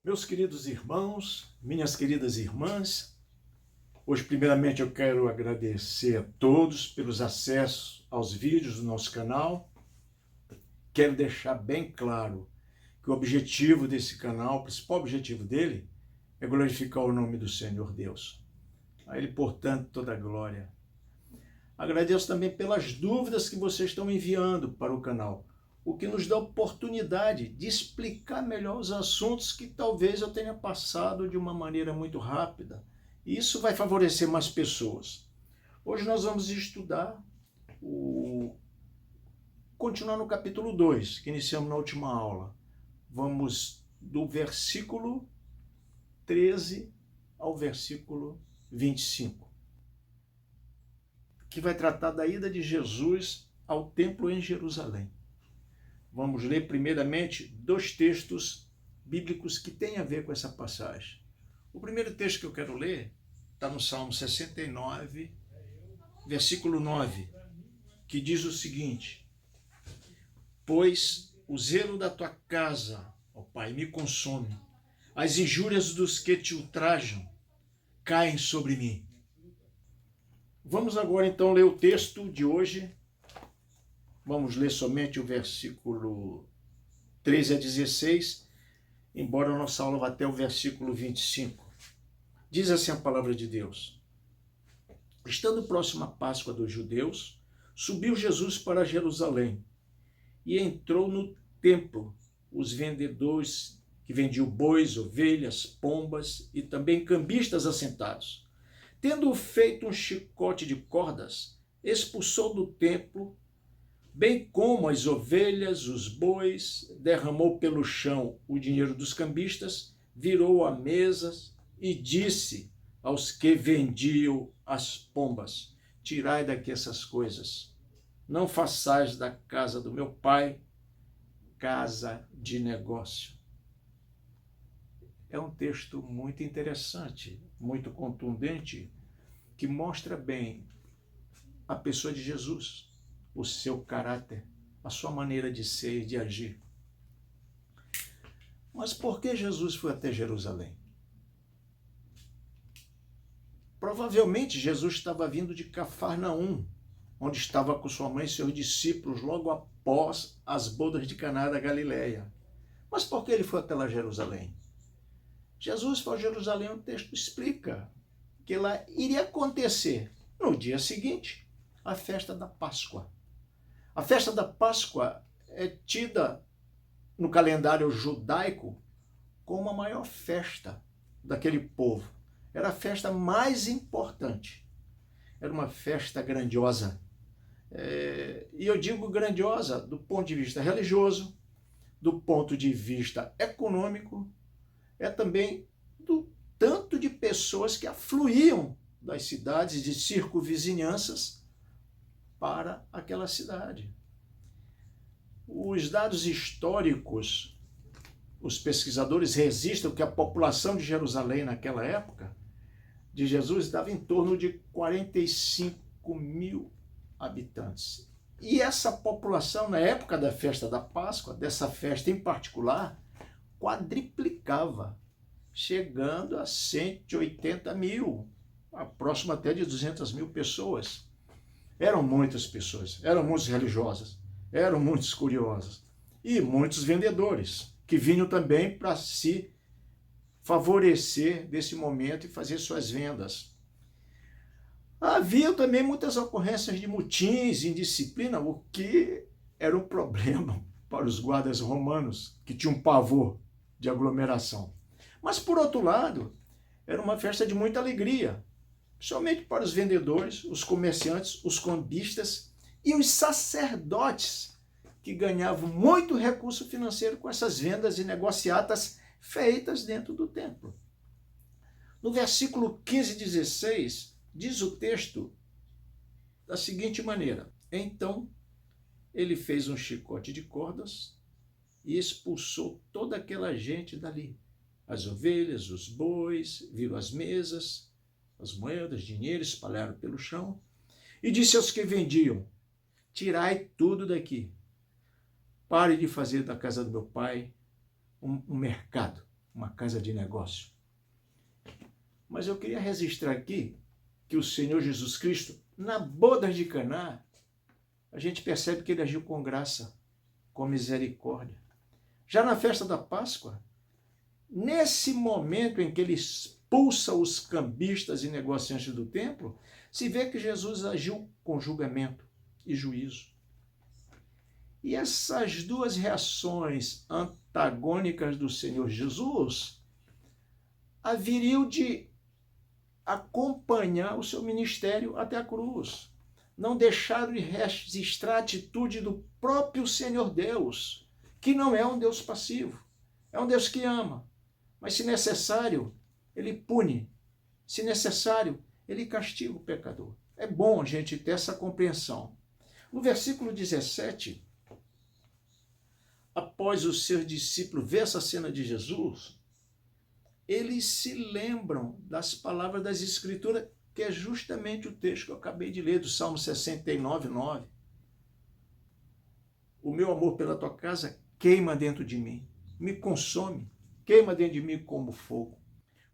Meus queridos irmãos, minhas queridas irmãs, hoje primeiramente eu quero agradecer a todos pelos acessos aos vídeos do nosso canal. Quero deixar bem claro que o objetivo desse canal, o principal objetivo dele, é glorificar o nome do Senhor Deus. A Ele, portanto, toda a glória. Agradeço também pelas dúvidas que vocês estão enviando para o canal, o que nos dá oportunidade de explicar melhor os assuntos que talvez eu tenha passado de uma maneira muito rápida. E isso vai favorecer mais pessoas. Hoje nós vamos estudar, continuar no capítulo 2, que iniciamos na última aula. Vamos do versículo 13 ao versículo 25, que vai tratar da ida de Jesus ao templo em Jerusalém. Vamos ler primeiramente dois textos bíblicos que têm a ver com essa passagem. O primeiro texto que eu quero ler está no Salmo 69, versículo 9, que diz o seguinte: Pois o zelo da tua casa, ó Pai, me consome, as injúrias dos que te ultrajam caem sobre mim. Vamos agora então ler o texto de hoje. Vamos ler somente o versículo 13 a 16, embora a nossa aula vá até o versículo 25. Diz assim a palavra de Deus: Estando próxima a Páscoa dos judeus, subiu Jesus para Jerusalém e entrou no templo. Os vendedores que vendiam bois, ovelhas, pombas e também cambistas assentados. Tendo feito um chicote de cordas, expulsou do templo, bem como as ovelhas, os bois, derramou pelo chão o dinheiro dos cambistas, virou a mesas e disse aos que vendiam as pombas: Tirai daqui essas coisas, não façais da casa do meu pai casa de negócio. É um texto muito interessante, muito contundente, que mostra bem a pessoa de Jesus, o seu caráter, a sua maneira de ser e de agir. Mas por que Jesus foi até Jerusalém? Provavelmente Jesus estava vindo de Cafarnaum, onde estava com sua mãe e seus discípulos logo após as bodas de Caná da Galileia. Mas por que ele foi até lá Jerusalém? Jesus foi a Jerusalém, o texto explica que lá iria acontecer no dia seguinte a festa da Páscoa. A festa da Páscoa é tida no calendário judaico como a maior festa daquele povo. Era a festa mais importante. Era uma festa grandiosa. E eu digo grandiosa do ponto de vista religioso, do ponto de vista econômico, é também do tanto de pessoas que afluíam das cidades de circunvizinhanças para aquela cidade. Os dados históricos, os pesquisadores registram que a população de Jerusalém naquela época de Jesus dava em torno de 45 mil habitantes. E essa população, na época da festa da Páscoa, dessa festa em particular, quadriplicava, chegando a 180 mil, próximo até de 200 mil pessoas. Eram muitas pessoas, eram muitos religiosos, eram muitos curiosos e muitos vendedores que vinham também para se favorecer desse momento e fazer suas vendas. Havia também muitas ocorrências de motins, indisciplina, o que era um problema para os guardas romanos, que tinham pavor de aglomeração. Mas, por outro lado, era uma festa de muita alegria, somente para os vendedores, os comerciantes, os cambistas e os sacerdotes, que ganhavam muito recurso financeiro com essas vendas e negociatas feitas dentro do templo. No versículo 15 e 16, diz o texto da seguinte maneira: Então ele fez um chicote de cordas e expulsou toda aquela gente dali. As ovelhas, os bois, viram as mesas, as moedas, dinheiro espalharam pelo chão, e disse aos que vendiam: Tirai tudo daqui. Pare de fazer da casa do meu pai um mercado, uma casa de negócio. Mas eu queria registrar aqui que o Senhor Jesus Cristo, na boda de Caná, a gente percebe que ele agiu com graça, com misericórdia. Já na festa da Páscoa, nesse momento em que ele expulsa os cambistas e negociantes do templo, se vê que Jesus agiu com julgamento e juízo. E essas duas reações antagônicas do Senhor Jesus haveriam de acompanhar o seu ministério até a cruz. Não deixaram de registrar a atitude do próprio Senhor Deus, que não é um Deus passivo, é um Deus que ama, mas se necessário, ele pune, se necessário, ele castiga o pecador. É bom a gente ter essa compreensão. No versículo 17, após os seus discípulos ver essa cena de Jesus, eles se lembram das palavras das Escrituras, que é justamente o texto que eu acabei de ler, do Salmo 69, 9. O meu amor pela tua casa queima dentro de mim, me consome, queima dentro de mim como fogo.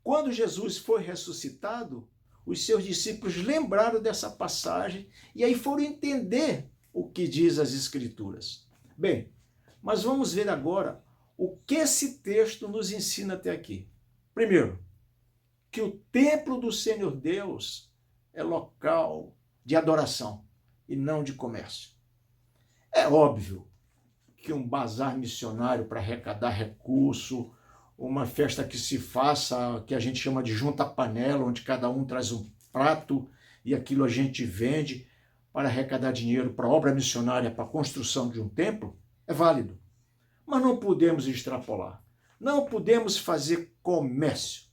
Quando Jesus foi ressuscitado, os seus discípulos lembraram dessa passagem e aí foram entender o que diz as Escrituras. Bem, mas vamos ver agora o que esse texto nos ensina até aqui. Primeiro, que o templo do Senhor Deus é local de adoração e não de comércio. É óbvio que um bazar missionário para arrecadar recurso, uma festa que se faça, que a gente chama de junta-panela, onde cada um traz um prato e aquilo a gente vende para arrecadar dinheiro para obra missionária, para a construção de um templo, é válido. Mas não podemos extrapolar. Não podemos fazer comércio.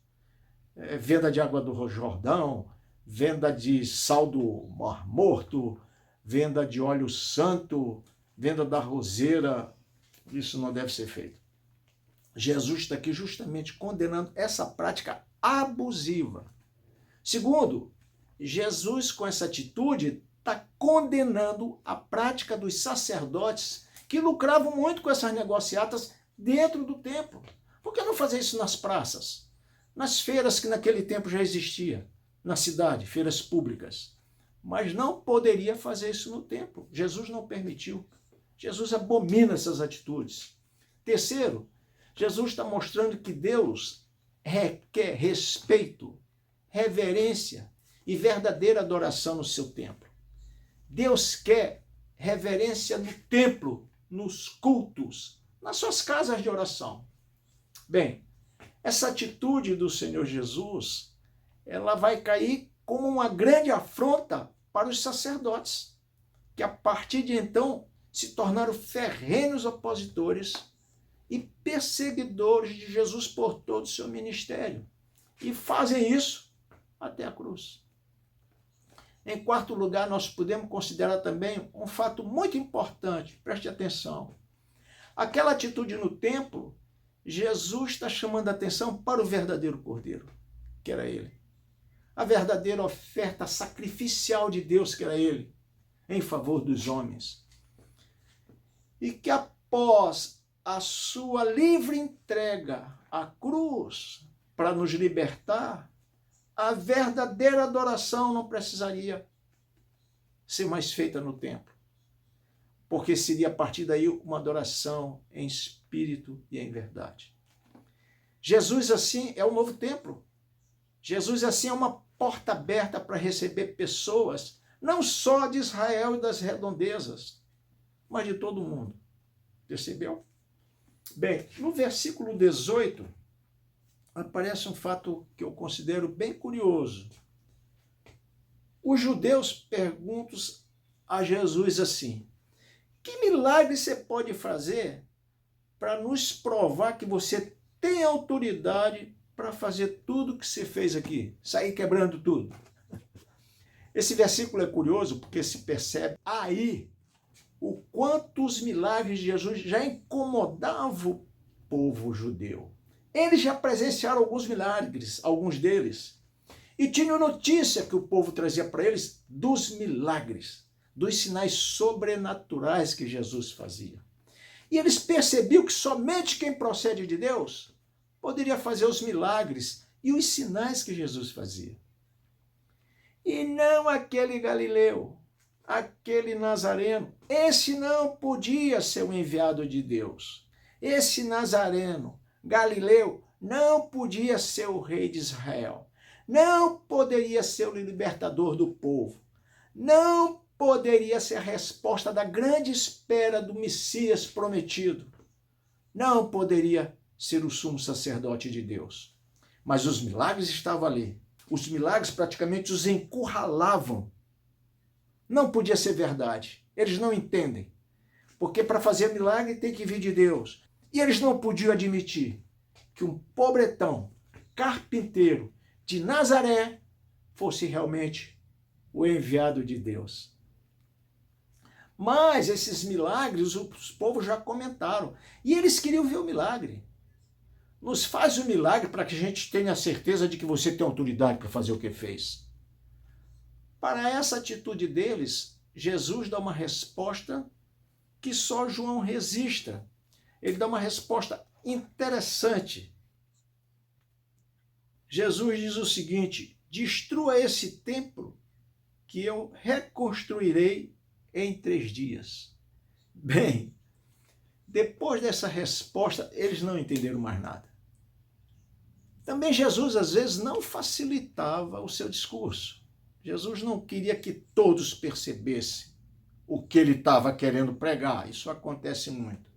Venda de água do Jordão, venda de sal do Mar Morto, venda de óleo santo, venda da roseira. Isso não deve ser feito. Jesus está aqui justamente condenando essa prática abusiva. Segundo, Jesus, com essa atitude, está condenando a prática dos sacerdotes que lucravam muito com essas negociatas dentro do templo. Por que não fazer isso nas praças? Nas feiras que naquele tempo já existia, na cidade, feiras públicas. Mas não poderia fazer isso no templo. Jesus não permitiu. Jesus abomina essas atitudes. Terceiro, Jesus está mostrando que Deus requer respeito, reverência e verdadeira adoração no seu templo. Deus quer reverência no templo, nos cultos, nas suas casas de oração. Bem, essa atitude do Senhor Jesus, ela vai cair como uma grande afronta para os sacerdotes, que a partir de então se tornaram ferrenhos opositores e perseguidores de Jesus por todo o seu ministério. E fazem isso até a cruz. Em quarto lugar, nós podemos considerar também um fato muito importante, preste atenção. Aquela atitude no templo, Jesus está chamando a atenção para o verdadeiro Cordeiro, que era ele. A verdadeira oferta sacrificial de Deus, que era ele, em favor dos homens. E que após a sua livre entrega à cruz para nos libertar, a verdadeira adoração não precisaria ser mais feita no templo, porque seria a partir daí uma adoração em espírito e em verdade. Jesus, assim, é o novo templo. Jesus, assim, é uma porta aberta para receber pessoas, não só de Israel e das redondezas, mas de todo mundo. Percebeu? Bem, no versículo 18, aparece um fato que eu considero bem curioso. Os judeus perguntam a Jesus assim: que milagre você pode fazer para nos provar que você tem autoridade para fazer tudo o que você fez aqui, sair quebrando tudo? Esse versículo é curioso porque se percebe aí o quanto os milagres de Jesus já incomodavam o povo judeu. Eles já presenciaram alguns milagres, alguns deles, e tinham notícia que o povo trazia para eles dos milagres, dos sinais sobrenaturais que Jesus fazia. E eles percebiam que somente quem procede de Deus poderia fazer os milagres e os sinais que Jesus fazia. E não aquele galileu, aquele nazareno. Esse não podia ser o enviado de Deus. Esse nazareno, galileu, não podia ser o rei de Israel. Não poderia ser o libertador do povo. Não poderia ser a resposta da grande espera do Messias prometido. Não poderia ser o sumo sacerdote de Deus. Mas os milagres estavam ali. Os milagres praticamente os encurralavam. Não podia ser verdade. Eles não entendem. Porque para fazer milagre tem que vir de Deus. E eles não podiam admitir que um pobretão, carpinteiro de Nazaré, fosse realmente o enviado de Deus. Mas esses milagres os povos já comentaram. E eles queriam ver o milagre. Nos faz o milagre para que a gente tenha certeza de que você tem autoridade para fazer o que fez. Para essa atitude deles, Jesus dá uma resposta que só João registra. Ele dá uma resposta interessante. Jesus diz o seguinte: destrua esse templo que eu reconstruirei em 3 dias. Bem, depois dessa resposta, eles não entenderam mais nada. Também Jesus, às vezes, não facilitava o seu discurso. Jesus não queria que todos percebessem o que ele estava querendo pregar. Isso acontece muito.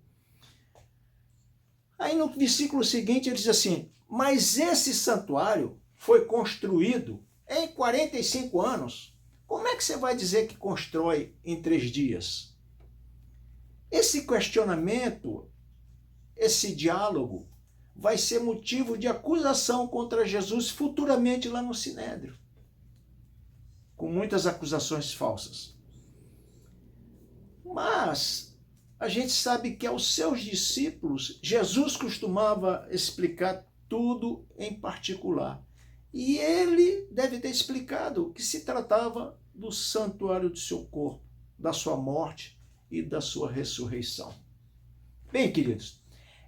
Aí no versículo seguinte ele diz assim: mas esse santuário foi construído em 45 anos. Como é que você vai dizer que constrói em 3 dias? Esse questionamento, esse diálogo, vai ser motivo de acusação contra Jesus futuramente lá no Sinédrio, com muitas acusações falsas. Mas a gente sabe que aos seus discípulos, Jesus costumava explicar tudo em particular. E ele deve ter explicado que se tratava do santuário do seu corpo, da sua morte e da sua ressurreição. Bem, queridos,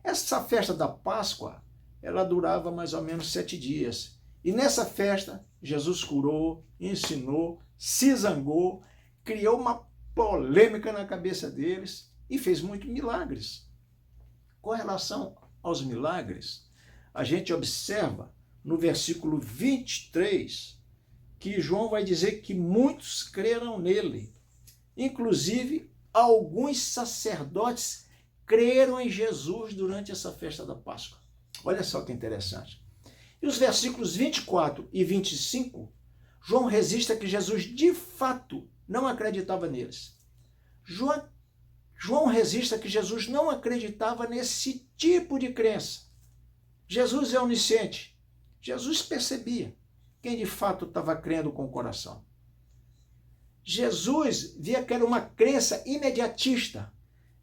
essa festa da Páscoa, ela durava mais ou menos 7 dias. E nessa festa, Jesus curou, ensinou, se zangou, criou uma polêmica na cabeça deles e fez muitos milagres. Com relação aos milagres, a gente observa no versículo 23 que João vai dizer que muitos creram nele. Inclusive, alguns sacerdotes creram em Jesus durante essa festa da Páscoa. Olha só que interessante. E os versículos 24 e 25, João registra que Jesus de fato não acreditava neles. João registra que Jesus não acreditava nesse tipo de crença. Jesus é onisciente. Jesus percebia quem de fato estava crendo com o coração. Jesus via que era uma crença imediatista.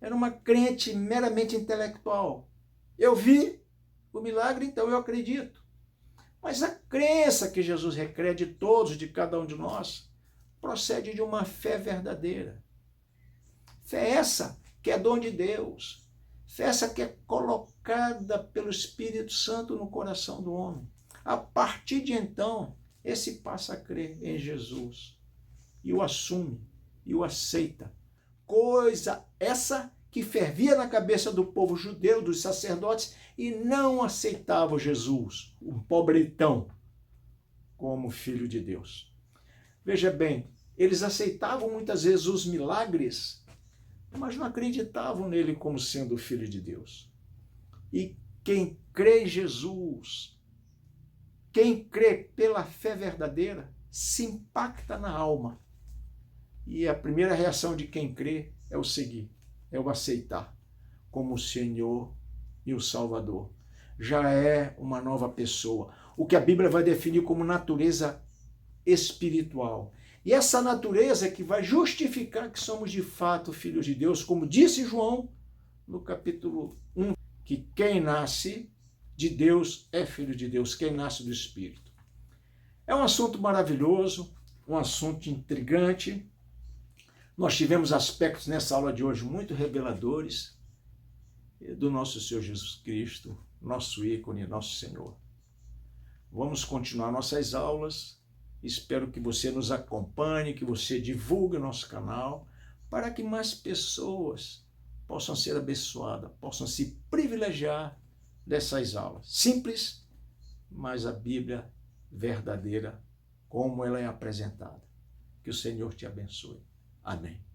Era uma crente meramente intelectual. Eu vi o milagre, então eu acredito. Mas a crença que Jesus requer de todos, de cada um de nós, procede de uma fé verdadeira. Fé essa que é dom de Deus. Fé essa que é colocada pelo Espírito Santo no coração do homem. A partir de então, esse passa a crer em Jesus. E o assume, e o aceita. Coisa essa que fervia na cabeça do povo judeu, dos sacerdotes, e não aceitava Jesus, um pobretão, como filho de Deus. Veja bem, eles aceitavam muitas vezes os milagres, mas não acreditavam nele como sendo o filho de Deus. E quem crê em Jesus, quem crê pela fé verdadeira, se impacta na alma. E a primeira reação de quem crê é o seguir, é o aceitar como o Senhor e o Salvador. Já é uma nova pessoa. O que a Bíblia vai definir como natureza espiritual. E essa natureza é que vai justificar que somos de fato filhos de Deus, como disse João no capítulo 1, que quem nasce de Deus é filho de Deus, quem nasce do Espírito. É um assunto maravilhoso, um assunto intrigante. Nós tivemos aspectos nessa aula de hoje muito reveladores do nosso Senhor Jesus Cristo, nosso ícone, nosso Senhor. Vamos continuar nossas aulas. Espero que você nos acompanhe, que você divulgue o nosso canal, para que mais pessoas possam ser abençoadas, possam se privilegiar dessas aulas. Simples, mas a Bíblia verdadeira, como ela é apresentada. Que o Senhor te abençoe. Amém.